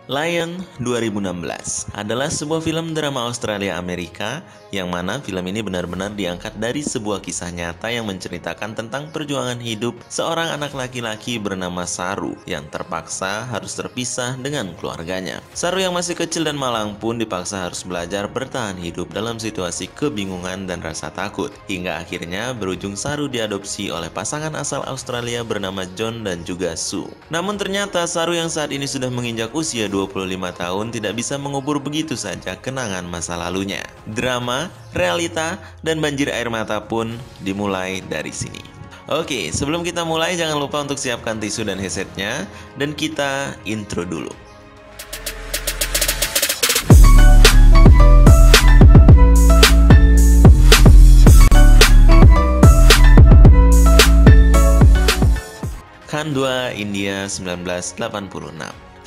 Lion 2016 adalah sebuah film drama Australia-Amerika yang mana film ini benar-benar diangkat dari sebuah kisah nyata yang menceritakan tentang perjuangan hidup seorang anak laki-laki bernama Saru yang terpaksa harus terpisah dengan keluarganya. Saru yang masih kecil dan malang pun dipaksa harus belajar bertahan hidup dalam situasi kebingungan dan rasa takut, hingga akhirnya berujung Saru diadopsi oleh pasangan asal Australia bernama John dan juga Sue. Namun ternyata Saru yang saat ini sudah menginjak usia 25 tahun tidak bisa mengubur begitu saja kenangan masa lalunya. Drama, realita, dan banjir air mata pun dimulai dari sini. Oke, sebelum kita mulai jangan lupa untuk siapkan tisu dan headsetnya, dan kita intro dulu. Khandwa, India 1986.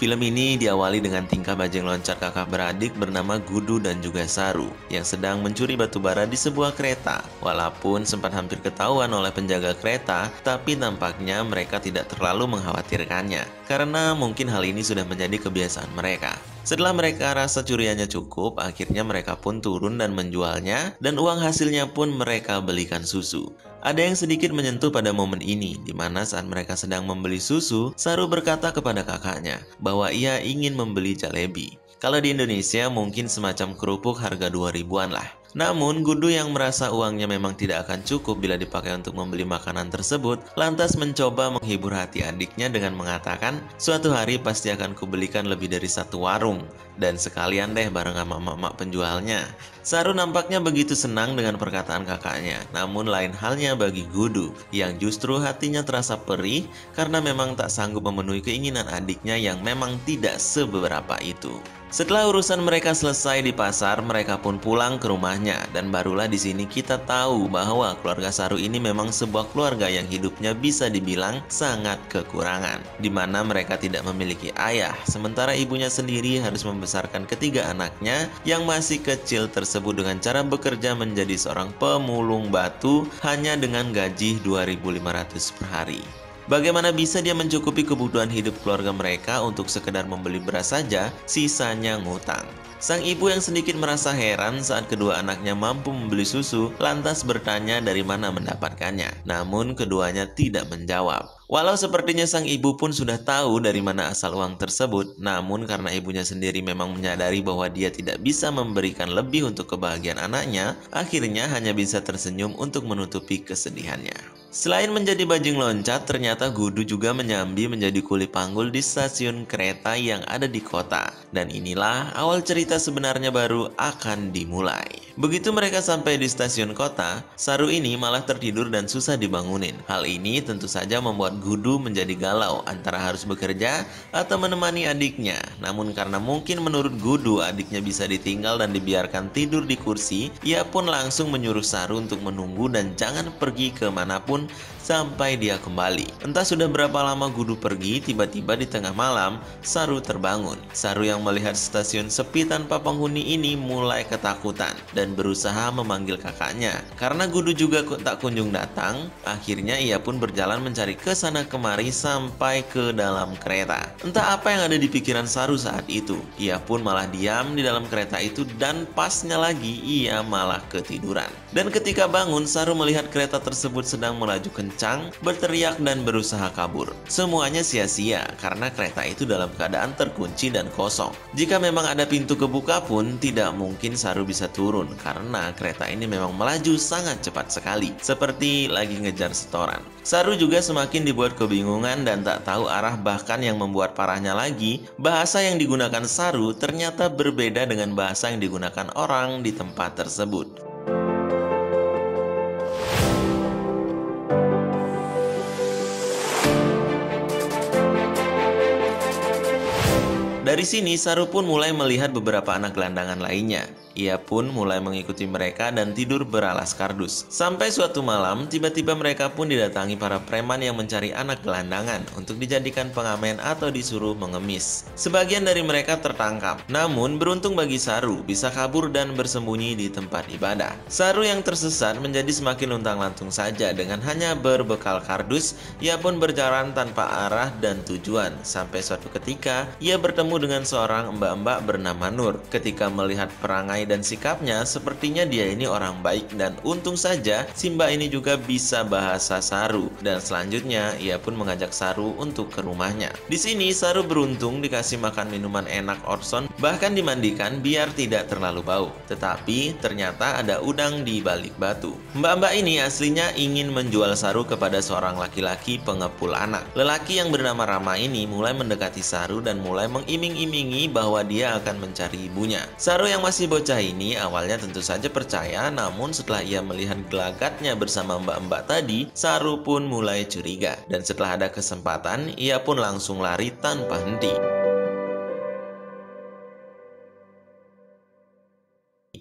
Film ini diawali dengan tingkah bajing loncat kakak beradik bernama Gudu dan juga Saru yang sedang mencuri batu bara di sebuah kereta. Walaupun sempat hampir ketahuan oleh penjaga kereta, tapi tampaknya mereka tidak terlalu mengkhawatirkannya karena mungkin hal ini sudah menjadi kebiasaan mereka. Setelah mereka rasa curiannya cukup, akhirnya mereka pun turun dan menjualnya, dan uang hasilnya pun mereka belikan susu. Ada yang sedikit menyentuh pada momen ini, di mana saat mereka sedang membeli susu, Saru berkata kepada kakaknya bahwa ia ingin membeli jalebi. Kalau di Indonesia mungkin semacam kerupuk harga 2 ribuan lah. Namun, Gudu yang merasa uangnya memang tidak akan cukup bila dipakai untuk membeli makanan tersebut, lantas mencoba menghibur hati adiknya dengan mengatakan, suatu hari pasti akan kubelikan lebih dari satu warung, dan sekalian deh bareng sama emak-emak penjualnya. Saru nampaknya begitu senang dengan perkataan kakaknya, namun lain halnya bagi Gudu, yang justru hatinya terasa perih karena memang tak sanggup memenuhi keinginan adiknya yang memang tidak seberapa itu. Setelah urusan mereka selesai di pasar, mereka pun pulang ke rumahnya, dan barulah di sini kita tahu bahwa keluarga Saru ini memang sebuah keluarga yang hidupnya bisa dibilang sangat kekurangan, di mana mereka tidak memiliki ayah, sementara ibunya sendiri harus membesarkan ketiga anaknya yang masih kecil tersebut dengan cara bekerja menjadi seorang pemulung batu hanya dengan gaji 2.500 per hari. Bagaimana bisa dia mencukupi kebutuhan hidup keluarga mereka untuk sekedar membeli beras saja, sisanya ngutang. Sang ibu yang sedikit merasa heran saat kedua anaknya mampu membeli susu, lantas bertanya dari mana mendapatkannya. Namun keduanya tidak menjawab. Walau sepertinya sang ibu pun sudah tahu dari mana asal uang tersebut, namun karena ibunya sendiri memang menyadari bahwa dia tidak bisa memberikan lebih untuk kebahagiaan anaknya, akhirnya hanya bisa tersenyum untuk menutupi kesedihannya. Selain menjadi bajing loncat, ternyata Gudu juga menyambi menjadi kuli panggul di stasiun kereta yang ada di kota. Dan inilah awal cerita sebenarnya baru akan dimulai. Begitu mereka sampai di stasiun kota, Saru ini malah tertidur dan susah dibangunin. Hal ini tentu saja membuat Gudu menjadi galau antara harus bekerja atau menemani adiknya. Namun karena mungkin menurut Gudu adiknya bisa ditinggal dan dibiarkan tidur di kursi, ia pun langsung menyuruh Saru untuk menunggu dan jangan pergi kemanapun sampai dia kembali. Entah sudah berapa lama Gudu pergi, tiba-tiba di tengah malam Saru terbangun. Saru yang melihat stasiun sepi tanpa penghuni ini mulai ketakutan dan berusaha memanggil kakaknya. Karena Gudu juga tak kunjung datang, akhirnya ia pun berjalan mencari ke sana kemari sampai ke dalam kereta. Entah apa yang ada di pikiran Saru saat itu. Ia pun malah diam di dalam kereta itu dan pasnya lagi ia malah ketiduran. Dan ketika bangun, Saru melihat kereta tersebut sedang melaju kencang, berteriak dan berusaha kabur. Semuanya sia-sia karena kereta itu dalam keadaan terkunci dan kosong. Jika memang ada pintu kebuka pun tidak mungkin Saru bisa turun karena kereta ini memang melaju sangat cepat sekali, seperti lagi ngejar setoran. Saru juga semakin dibuat kebingungan dan tak tahu arah, bahkan yang membuat parahnya lagi, bahasa yang digunakan Saru ternyata berbeda dengan bahasa yang digunakan orang di tempat tersebut. Dari sini, Saru pun mulai melihat beberapa anak gelandangan lainnya. Ia pun mulai mengikuti mereka dan tidur beralas kardus. Sampai suatu malam, tiba-tiba mereka pun didatangi para preman yang mencari anak gelandangan untuk dijadikan pengamen atau disuruh mengemis. Sebagian dari mereka tertangkap, namun beruntung bagi Saru bisa kabur dan bersembunyi di tempat ibadah. Saru yang tersesat menjadi semakin luntang-lantung saja dengan hanya berbekal kardus. Ia pun berjalan tanpa arah dan tujuan. Sampai suatu ketika, ia bertemu dengan seorang mbak-mbak bernama Nur. Ketika melihat perangai dan sikapnya, sepertinya dia ini orang baik dan untung saja si mbak ini juga bisa bahasa Saru. Dan selanjutnya ia pun mengajak Saru untuk ke rumahnya. Di sini Saru beruntung dikasih makan minuman enak Orson, bahkan dimandikan biar tidak terlalu bau. Tetapi ternyata ada udang di balik batu. Mbak-mbak ini aslinya ingin menjual Saru kepada seorang laki-laki pengepul anak. Lelaki yang bernama Rama ini mulai mendekati Saru dan mulai mengiming-imingi bahwa dia akan mencari ibunya. Saru yang masih bocah ini awalnya tentu saja percaya, namun setelah ia melihat gelagatnya bersama mbak-mbak tadi, Saru pun mulai curiga. Dan setelah ada kesempatan, ia pun langsung lari tanpa henti.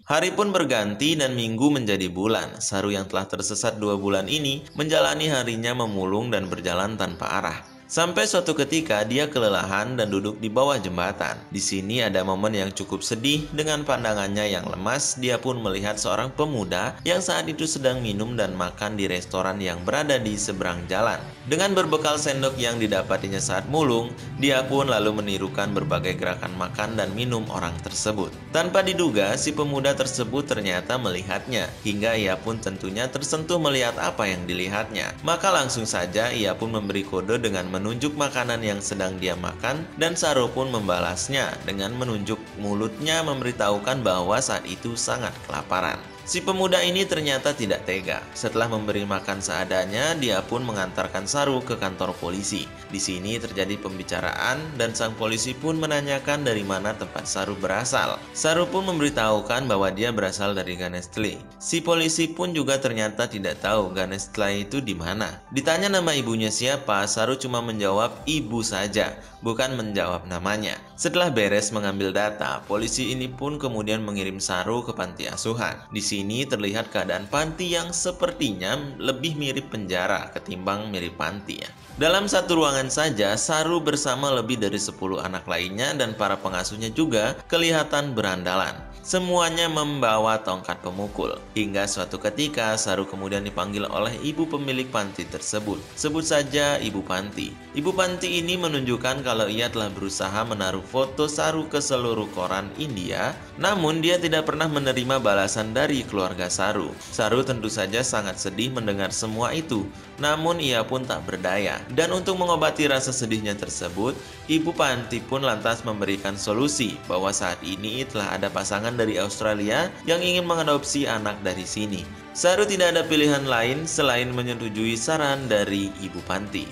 Hari pun berganti dan minggu menjadi bulan. Saru yang telah tersesat 2 bulan ini menjalani harinya memulung dan berjalan tanpa arah. Sampai suatu ketika dia kelelahan dan duduk di bawah jembatan. Di sini ada momen yang cukup sedih. Dengan pandangannya yang lemas, dia pun melihat seorang pemuda yang saat itu sedang minum dan makan di restoran yang berada di seberang jalan. Dengan berbekal sendok yang didapatinya saat mulung, dia pun lalu menirukan berbagai gerakan makan dan minum orang tersebut. Tanpa diduga, si pemuda tersebut ternyata melihatnya, hingga ia pun tentunya tersentuh melihat apa yang dilihatnya. Maka langsung saja ia pun memberi kode dengan menunjuk makanan yang sedang dia makan, dan Saru pun membalasnya dengan menunjuk mulutnya memberitahukan bahwa saat itu sangat kelaparan. Si pemuda ini ternyata tidak tega. Setelah memberi makan seadanya, dia pun mengantarkan Saru ke kantor polisi. Di sini terjadi pembicaraan dan sang polisi pun menanyakan dari mana tempat Saru berasal. Saru pun memberitahukan bahwa dia berasal dari Ganestli. Si polisi pun juga ternyata tidak tahu Ganestli itu di mana. Ditanya nama ibunya siapa, Saru cuma menjawab ibu saja, bukan menjawab namanya. Setelah beres mengambil data, polisi ini pun kemudian mengirim Saru ke panti asuhan. Di sini terlihat keadaan panti yang sepertinya lebih mirip penjara ketimbang mirip panti ya. Dalam satu ruangan saja, Saru bersama lebih dari 10 anak lainnya dan para pengasuhnya juga kelihatan berandalan. Semuanya membawa tongkat pemukul. Hingga suatu ketika Saru kemudian dipanggil oleh ibu pemilik panti tersebut. Sebut saja Ibu Panti. Ibu Panti ini menunjukkan kalau ia telah berusaha menaruh foto Saru ke seluruh koran India, namun dia tidak pernah menerima balasan dari keluarga Saru. Saru tentu saja sangat sedih mendengar semua itu, namun ia pun tak berdaya. Dan untuk mengobati rasa sedihnya tersebut, Ibu Panti pun lantas memberikan solusi bahwa saat ini telah ada pasangan dari Australia yang ingin mengadopsi anak dari sini. Saru tidak ada pilihan lain selain menyetujui saran dari Ibu Panti.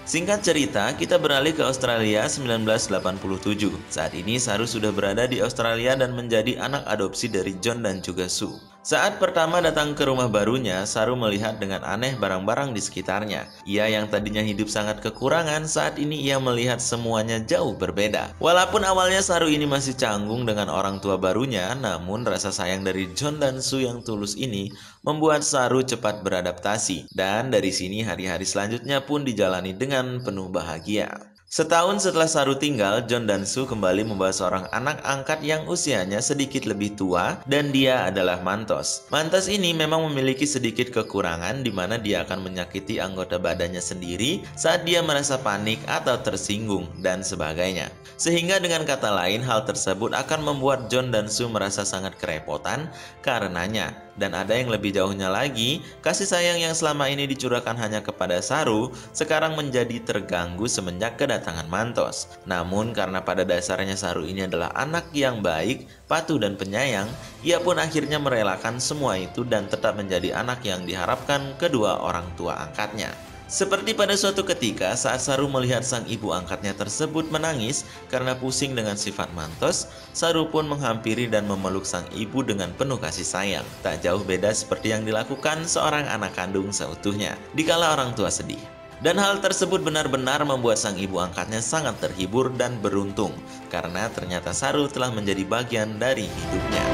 Singkat cerita, kita beralih ke Australia 1987. Saat ini Saru sudah berada di Australia dan menjadi anak adopsi dari John dan juga Sue. Saat pertama datang ke rumah barunya, Saru melihat dengan aneh barang-barang di sekitarnya. Ia yang tadinya hidup sangat kekurangan, saat ini ia melihat semuanya jauh berbeda. Walaupun awalnya Saru ini masih canggung dengan orang tua barunya, namun rasa sayang dari John dan Sue yang tulus ini membuat Saru cepat beradaptasi. Dan dari sini hari-hari selanjutnya pun dijalani dengan penuh bahagia. Setahun setelah Saru tinggal, John dan Sue kembali membawa seorang anak angkat yang usianya sedikit lebih tua dan dia adalah Mantos. Mantos ini memang memiliki sedikit kekurangan di mana dia akan menyakiti anggota badannya sendiri saat dia merasa panik atau tersinggung dan sebagainya. Sehingga dengan kata lain hal tersebut akan membuat John dan Sue merasa sangat kerepotan karenanya. Dan ada yang lebih jauhnya lagi, kasih sayang yang selama ini dicurahkan hanya kepada Saru sekarang menjadi terganggu semenjak kedatangan Mantos. Namun karena pada dasarnya Saru ini adalah anak yang baik, patuh dan penyayang, ia pun akhirnya merelakan semua itu dan tetap menjadi anak yang diharapkan kedua orang tua angkatnya. Seperti pada suatu ketika saat Saru melihat sang ibu angkatnya tersebut menangis karena pusing dengan sifat Mantos, Saru pun menghampiri dan memeluk sang ibu dengan penuh kasih sayang. Tak jauh beda seperti yang dilakukan seorang anak kandung seutuhnya dikala orang tua sedih. Dan hal tersebut benar-benar membuat sang ibu angkatnya sangat terhibur dan beruntung karena ternyata Saru telah menjadi bagian dari hidupnya.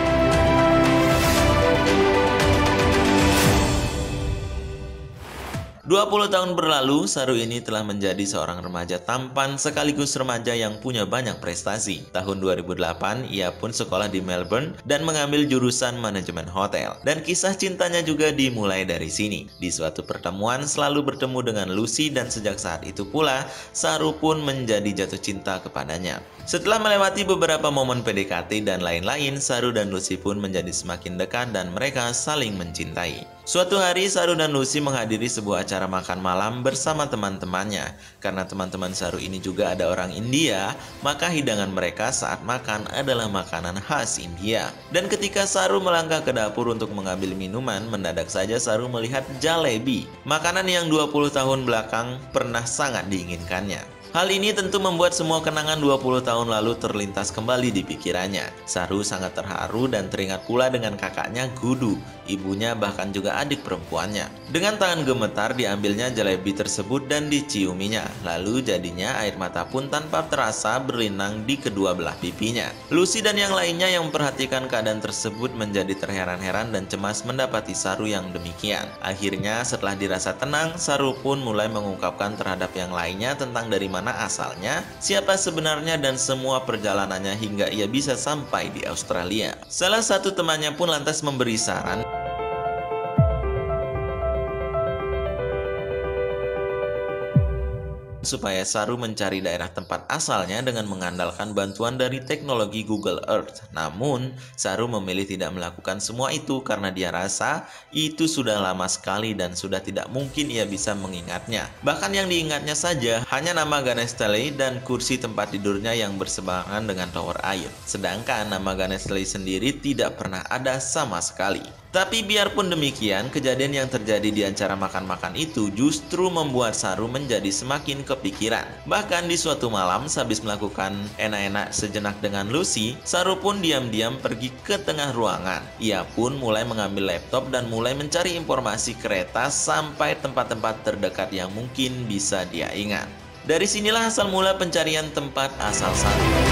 20 tahun berlalu, Saru ini telah menjadi seorang remaja tampan sekaligus remaja yang punya banyak prestasi. Tahun 2008, ia pun sekolah di Melbourne dan mengambil jurusan manajemen hotel. Dan kisah cintanya juga dimulai dari sini. Di suatu pertemuan selalu bertemu dengan Lucy dan sejak saat itu pula, Saru pun menjadi jatuh cinta kepadanya. Setelah melewati beberapa momen PDKT dan lain-lain, Saru dan Lucy pun menjadi semakin dekat dan mereka saling mencintai. Suatu hari, Saru dan Lucy menghadiri sebuah acara makan malam bersama teman-temannya. Karena teman-teman Saru ini juga ada orang India, maka hidangan mereka saat makan adalah makanan khas India. Dan ketika Saru melangkah ke dapur untuk mengambil minuman, mendadak saja Saru melihat jalebi, makanan yang 20 tahun belakang pernah sangat diinginkannya. Hal ini tentu membuat semua kenangan 20 tahun lalu terlintas kembali di pikirannya. Saru sangat terharu dan teringat pula dengan kakaknya Gudu, ibunya bahkan juga adik perempuannya. Dengan tangan gemetar diambilnya jalebi tersebut dan diciuminya. Lalu jadinya air mata pun tanpa terasa berlinang di kedua belah pipinya. Lucy dan yang lainnya yang memperhatikan keadaan tersebut menjadi terheran-heran dan cemas mendapati Saru yang demikian. Akhirnya setelah dirasa tenang, Saru pun mulai mengungkapkan terhadap yang lainnya tentang dari mana asalnya, siapa sebenarnya dan semua perjalanannya hingga ia bisa sampai di Australia. Salah satu temannya pun lantas memberi saran supaya Saru mencari daerah tempat asalnya dengan mengandalkan bantuan dari teknologi Google Earth. Namun, Saru memilih tidak melakukan semua itu karena dia rasa itu sudah lama sekali dan sudah tidak mungkin ia bisa mengingatnya. Bahkan yang diingatnya saja hanya nama Ganestelle dan kursi tempat tidurnya yang berseberangan dengan tower air. Sedangkan nama Ganestelle sendiri tidak pernah ada sama sekali. Tapi biarpun demikian, kejadian yang terjadi di acara makan-makan itu justru membuat Saru menjadi semakin kepikiran. Bahkan di suatu malam, sehabis melakukan enak-enak sejenak dengan Lucy, Saru pun diam-diam pergi ke tengah ruangan. Ia pun mulai mengambil laptop dan mulai mencari informasi kereta sampai tempat-tempat terdekat yang mungkin bisa dia ingat. Dari sinilah asal mula pencarian tempat asal Saru.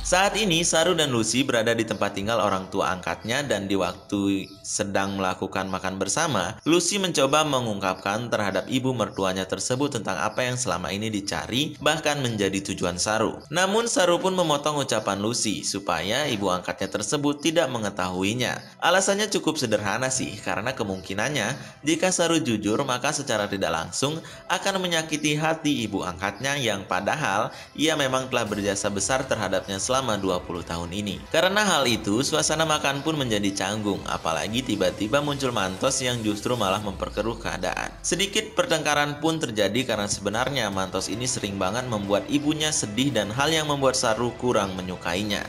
Saat ini, Saru dan Lucy berada di tempat tinggal orang tua angkatnya dan di waktu sedang melakukan makan bersama, Lucy mencoba mengungkapkan terhadap ibu mertuanya tersebut tentang apa yang selama ini dicari, bahkan menjadi tujuan Saru. Namun, Saru pun memotong ucapan Lucy supaya ibu angkatnya tersebut tidak mengetahuinya. Alasannya cukup sederhana sih, karena kemungkinannya jika Saru jujur, maka secara tidak langsung akan menyakiti hati ibu angkatnya yang padahal ia memang telah berjasa besar terhadapnya selama 20 tahun ini. Karena hal itu, suasana makan pun menjadi canggung, apalagi tiba-tiba muncul Mantos yang justru malah memperkeruh keadaan. Sedikit pertengkaran pun terjadi karena sebenarnya Mantos ini sering banget membuat ibunya sedih dan hal yang membuat Saru kurang menyukainya.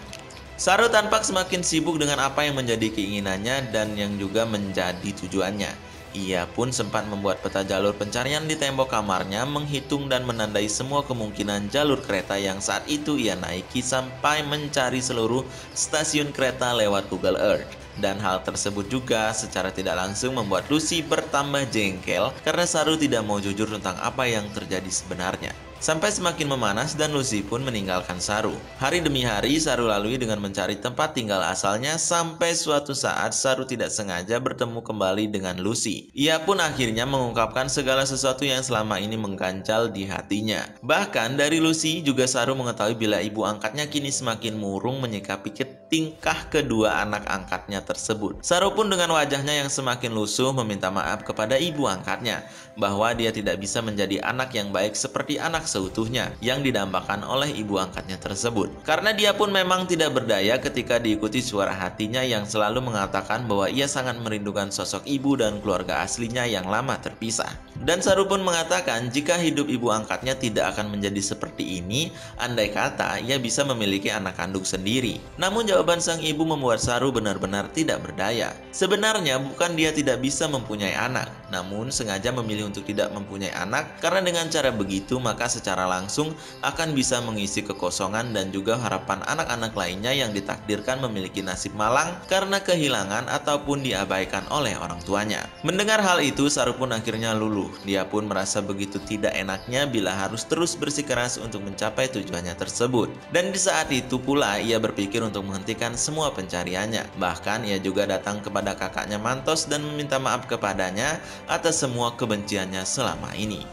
Saru tampak semakin sibuk dengan apa yang menjadi keinginannya dan yang juga menjadi tujuannya. Ia pun sempat membuat peta jalur pencarian di tembok kamarnya, menghitung dan menandai semua kemungkinan jalur kereta yang saat itu ia naiki sampai mencari seluruh stasiun kereta lewat Google Earth. Dan hal tersebut juga secara tidak langsung membuat Lucy bertambah jengkel karena Saru tidak mau jujur tentang apa yang terjadi sebenarnya. Sampai semakin memanas dan Lucy pun meninggalkan Saru. Hari demi hari Saru lalui dengan mencari tempat tinggal asalnya sampai suatu saat Saru tidak sengaja bertemu kembali dengan Lucy. Ia pun akhirnya mengungkapkan segala sesuatu yang selama ini mengganjal di hatinya. Bahkan dari Lucy juga Saru mengetahui bila ibu angkatnya kini semakin murung menyikapi tingkah kedua anak angkatnya tersebut. Saru pun dengan wajahnya yang semakin lusuh meminta maaf kepada ibu angkatnya bahwa dia tidak bisa menjadi anak yang baik seperti anak seutuhnya yang didambakan oleh ibu angkatnya tersebut. Karena dia pun memang tidak berdaya ketika diikuti suara hatinya yang selalu mengatakan bahwa ia sangat merindukan sosok ibu dan keluarga aslinya yang lama terpisah. Dan Saru pun mengatakan jika hidup ibu angkatnya tidak akan menjadi seperti ini, andai kata ia bisa memiliki anak kandung sendiri. Namun jawaban sang ibu membuat Saru benar-benar tidak berdaya. Sebenarnya bukan dia tidak bisa mempunyai anak, namun sengaja memilih untuk tidak mempunyai anak karena dengan cara begitu maka secara langsung akan bisa mengisi kekosongan dan juga harapan anak-anak lainnya yang ditakdirkan memiliki nasib malang karena kehilangan ataupun diabaikan oleh orang tuanya. Mendengar hal itu, Saru pun akhirnya luluh. Dia pun merasa begitu tidak enaknya bila harus terus bersikeras untuk mencapai tujuannya tersebut. Dan di saat itu pula ia berpikir untuk menghentikan semua pencariannya. Bahkan ia juga datang kepada kakaknya Mantos dan meminta maaf kepadanya atas semua kebenciannya selama ini.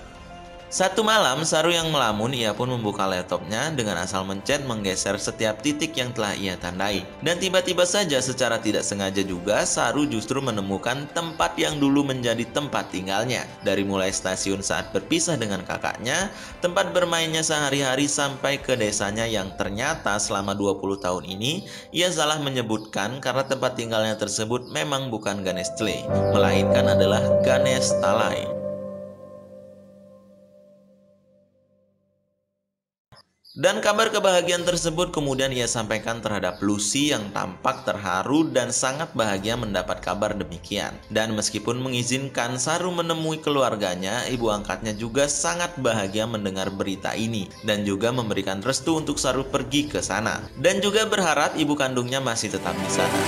Satu malam, Saru yang melamun, ia pun membuka laptopnya dengan asal mencet menggeser setiap titik yang telah ia tandai. Dan tiba-tiba saja secara tidak sengaja juga, Saru justru menemukan tempat yang dulu menjadi tempat tinggalnya. Dari mulai stasiun saat berpisah dengan kakaknya, tempat bermainnya sehari-hari sampai ke desanya yang ternyata selama 20 tahun ini, ia salah menyebutkan karena tempat tinggalnya tersebut memang bukan Ganesh Tle, melainkan adalah Ganesh Talai. Dan kabar kebahagiaan tersebut kemudian ia sampaikan terhadap Lucy yang tampak terharu dan sangat bahagia mendapat kabar demikian. Dan meskipun mengizinkan Saru menemui keluarganya, ibu angkatnya juga sangat bahagia mendengar berita ini dan juga memberikan restu untuk Saru pergi ke sana. Dan juga berharap ibu kandungnya masih tetap di sana.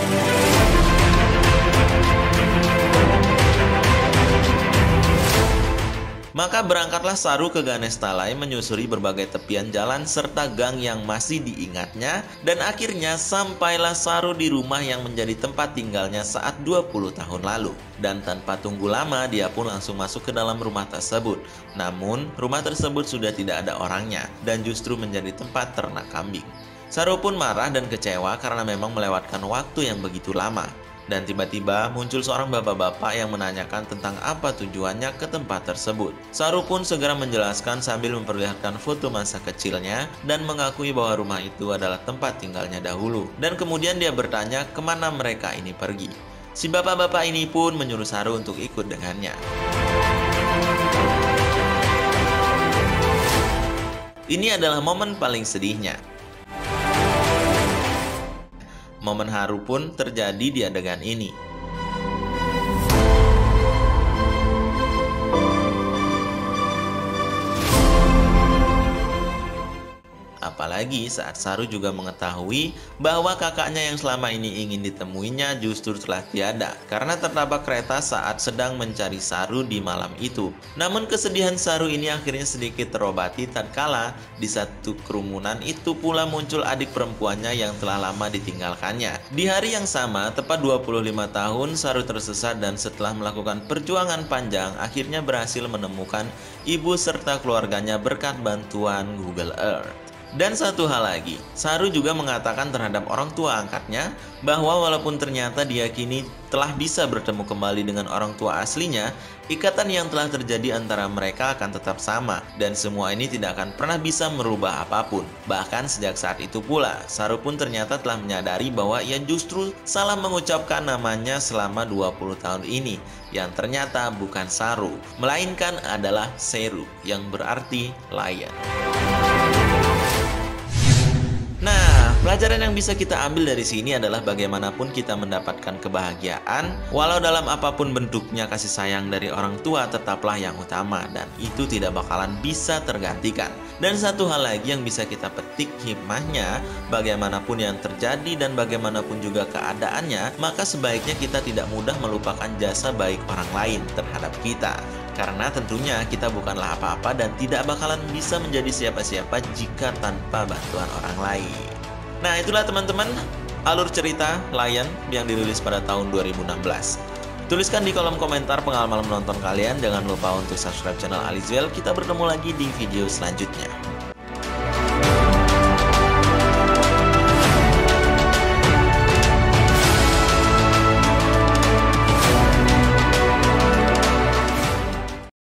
Maka berangkatlah Saru ke Ganesh Talai menyusuri berbagai tepian jalan serta gang yang masih diingatnya, dan akhirnya sampailah Saru di rumah yang menjadi tempat tinggalnya saat 20 tahun lalu. Dan tanpa tunggu lama dia pun langsung masuk ke dalam rumah tersebut. Namun rumah tersebut sudah tidak ada orangnya dan justru menjadi tempat ternak kambing. Saru pun marah dan kecewa karena memang melewatkan waktu yang begitu lama. Dan tiba-tiba muncul seorang bapak-bapak yang menanyakan tentang apa tujuannya ke tempat tersebut. Saru pun segera menjelaskan sambil memperlihatkan foto masa kecilnya dan mengakui bahwa rumah itu adalah tempat tinggalnya dahulu. Dan kemudian dia bertanya kemana mereka ini pergi. Si bapak-bapak ini pun menyuruh Saru untuk ikut dengannya. Ini adalah momen paling sedihnya. Momen haru pun terjadi di adegan ini. Apalagi saat Saru juga mengetahui bahwa kakaknya yang selama ini ingin ditemuinya justru telah tiada karena tertabrak kereta saat sedang mencari Saru di malam itu. Namun kesedihan Saru ini akhirnya sedikit terobati tatkala di satu kerumunan itu pula muncul adik perempuannya yang telah lama ditinggalkannya. Di hari yang sama, tepat 25 tahun, Saru tersesat dan setelah melakukan perjuangan panjang akhirnya berhasil menemukan ibu serta keluarganya berkat bantuan Google Earth. Dan satu hal lagi, Saru juga mengatakan terhadap orang tua angkatnya bahwa walaupun ternyata dia kini telah bisa bertemu kembali dengan orang tua aslinya, ikatan yang telah terjadi antara mereka akan tetap sama dan semua ini tidak akan pernah bisa merubah apapun. Bahkan sejak saat itu pula, Saru pun ternyata telah menyadari bahwa ia justru salah mengucapkan namanya selama 20 tahun ini, yang ternyata bukan Saru, melainkan adalah Seru yang berarti lion. Nah, pelajaran yang bisa kita ambil dari sini adalah bagaimanapun kita mendapatkan kebahagiaan, walau dalam apapun bentuknya kasih sayang dari orang tua tetaplah yang utama dan itu tidak bakalan bisa tergantikan. Dan satu hal lagi yang bisa kita petik hikmahnya, bagaimanapun yang terjadi dan bagaimanapun juga keadaannya, maka sebaiknya kita tidak mudah melupakan jasa baik orang lain terhadap kita. Karena tentunya kita bukanlah apa-apa dan tidak bakalan bisa menjadi siapa-siapa jika tanpa bantuan orang lain. Nah, itulah teman-teman alur cerita Lion yang dirilis pada tahun 2016. Tuliskan di kolom komentar pengalaman menonton kalian. Jangan lupa untuk subscribe channel Alizwell. Kita bertemu lagi di video selanjutnya.